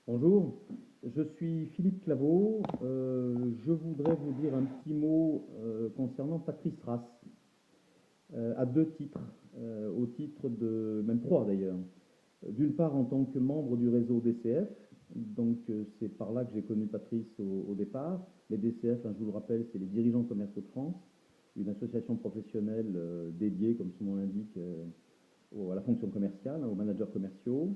Bonjour, je suis Philippe Claveau. Je voudrais vous dire un petit mot concernant Patrice Rass, à deux titres, au titre de, même trois d'ailleurs. D'une part, en tant que membre du réseau DCF, donc c'est par là que j'ai connu Patrice au départ. Les DCF, hein, je vous le rappelle, c'est les dirigeants commerciaux de France, une association professionnelle dédiée, comme son nom l'indique, à la fonction commerciale, hein, aux managers commerciaux.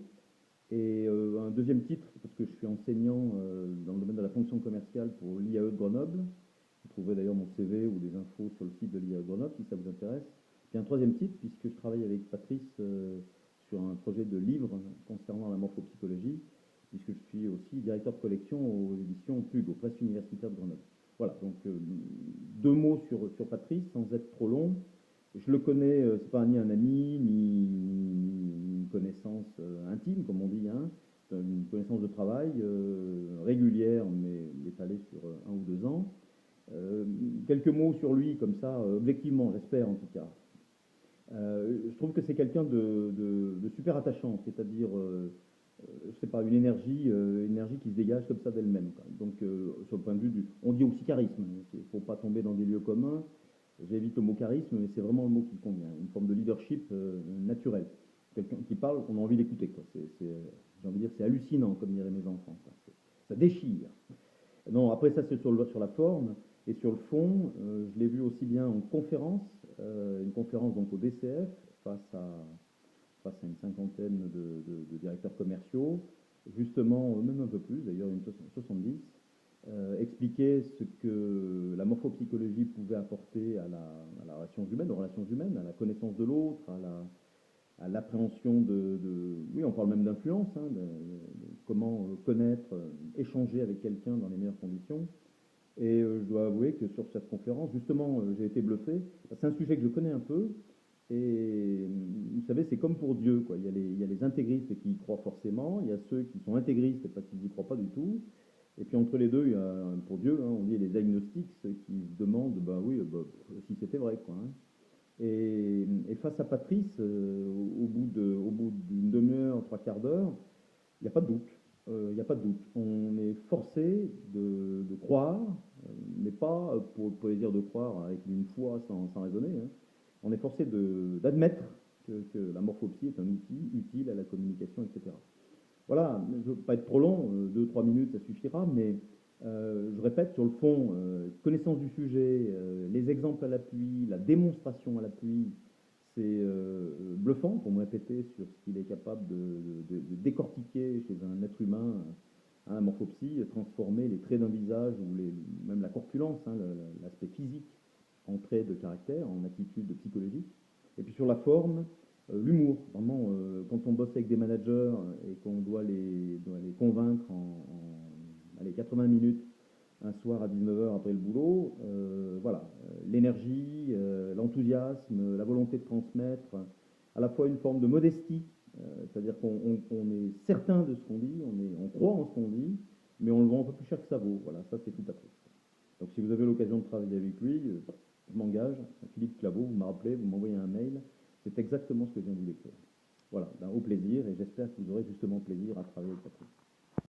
Et un deuxième titre, parce que je suis enseignant dans le domaine de la fonction commerciale pour l'IAE de Grenoble. Vous trouverez d'ailleurs mon CV ou des infos sur le site de l'IAE de Grenoble si ça vous intéresse. Puis un troisième titre, puisque je travaille avec Patrice sur un projet de livre concernant la morphopsychologie, puisque je suis aussi directeur de collection aux éditions PUG, aux presses universitaires de Grenoble. Voilà, donc deux mots sur Patrice, sans être trop long. Je le connais, c'est pas ni un ami, ni une connaissance intime, comme on dit, hein. C'est une connaissance de travail régulière, mais étalée sur 1 ou 2 ans. Quelques mots sur lui, comme ça, objectivement, j'espère en tout cas. Je trouve que c'est quelqu'un de super attachant, c'est-à-dire, je sais pas, une énergie qui se dégage comme ça d'elle-même, quoi. Donc, sur le point de vue on dit aussi charisme, il ne faut pas tomber dans des lieux communs. J'évite le mot charisme, mais c'est vraiment le mot qui convient. Une forme de leadership naturel. Quelqu'un qui parle, on a envie d'écouter, quoi. J'ai envie de dire, c'est hallucinant, comme diraient mes enfants, quoi. Ça déchire. Non, après ça, c'est sur la forme. Et sur le fond, je l'ai vu aussi bien en conférence, une conférence donc au DCF, face à, face à une cinquantaine de directeurs commerciaux, justement, même un peu plus, d'ailleurs une 70, expliquer ce que la morphopsychologie pouvait apporter à la relation humaine, aux relations humaines, à la connaissance de l'autre, à l'appréhension oui, on parle même d'influence, hein, comment connaître, échanger avec quelqu'un dans les meilleures conditions. Et je dois avouer que sur cette conférence, justement, j'ai été bluffé. C'est un sujet que je connais un peu. Et vous savez, c'est comme pour Dieu, quoi. Il y a les intégristes qui y croient forcément. Il y a ceux qui sont intégristes parce qu'ils n'y croient pas du tout. Et puis entre les deux, il y a, pour Dieu, hein, on dit les agnostiques, ceux qui se demandent, bah oui, bah, si c'était vrai, quoi, hein. Et face à Patrice, au bout d'une demi-heure, trois quarts d'heure, il n'y a pas de doute. Il n'y a pas de doute. On est forcé de croire, mais pas pour le plaisir de croire avec une foi sans raisonner, hein. On est forcé d'admettre que la morphopsie est un outil utile à la communication, etc. Voilà, je ne veux pas être trop long, 2, 3 minutes, ça suffira, mais je répète, sur le fond, connaissance du sujet, les exemples à l'appui, la démonstration à l'appui, c'est bluffant pour me répéter sur ce qu'il est capable de décortiquer chez un être humain, hein, un morphopsie, transformer les traits d'un visage ou même la corpulence, hein, l'aspect physique en traits de caractère, en attitude psychologique. Et puis sur la forme, l'humour. Vraiment, quand on bosse avec des managers et qu'on doit les convaincre allez, 80 minutes un soir à 19h après le boulot, voilà, l'énergie, l'enthousiasme, la volonté de transmettre, à la fois une forme de modestie, c'est-à-dire qu'on est certain de ce qu'on dit, on croit en ce qu'on dit, mais on le vend un peu plus cher que ça vaut. Voilà, ça c'est tout à fait. Donc si vous avez l'occasion de travailler avec lui, je m'engage, Philippe Claveau, vous m'appelez, vous m'envoyez un mail, c'est exactement ce que je viens de vous décrire. Voilà, ben, au plaisir, et j'espère que vous aurez justement plaisir à travailler avec Patrick.